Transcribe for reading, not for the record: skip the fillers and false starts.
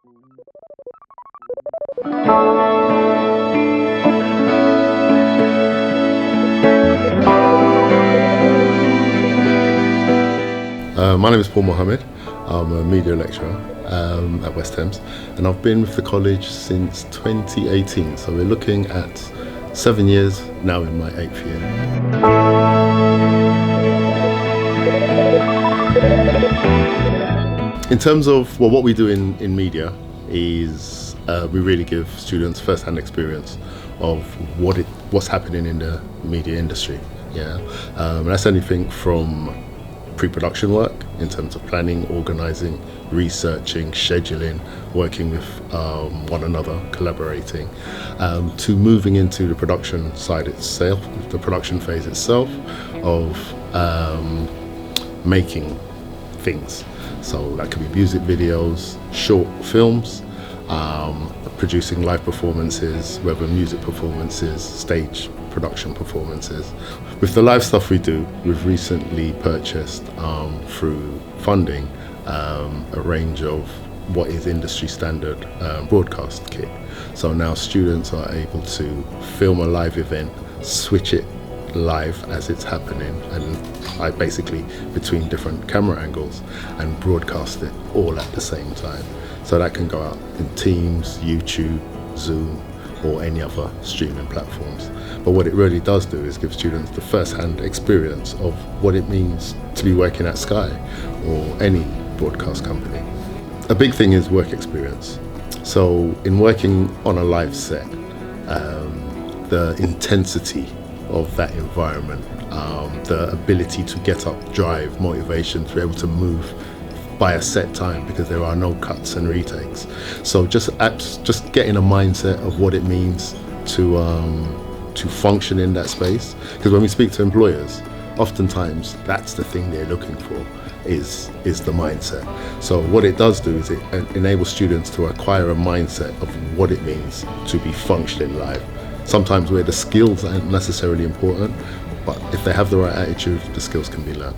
My name is Paul Mohammed. I'm a media lecturer at West Thames, and I've been with the college since 2018. So we're looking at 7 years, now in my 8th year. In terms of what we do in media is we really give students first-hand experience of what's happening in the media industry. Yeah, that's anything from pre-production work in terms of planning, organising, researching, scheduling, working with one another, collaborating, to moving into the production side itself, the production phase itself of making things. So that could be music videos, short films, producing live performances, whether music performances, stage production performances. With the live stuff we do, we've recently purchased through funding a range of what is industry standard broadcast kit. So now students are able to film a live event, switch it live as it's happening, and basically between different camera angles, and broadcast it all at the same time. So that can go out in Teams, YouTube, Zoom, or any other streaming platforms. But what it really does do is give students the first-hand experience of what it means to be working at Sky or any broadcast company. A big thing is work experience. So in working on a live set, the intensity of that environment, the ability to get up, drive, motivation, to be able to move by a set time because there are no cuts and retakes. So just getting a mindset of what it means to function in that space. Because when we speak to employers, oftentimes that's the thing they're looking for is the mindset. So what it does do is it enables students to acquire a mindset of what it means to be functioning live. Sometimes where the skills aren't necessarily important, but if they have the right attitude, the skills can be learned.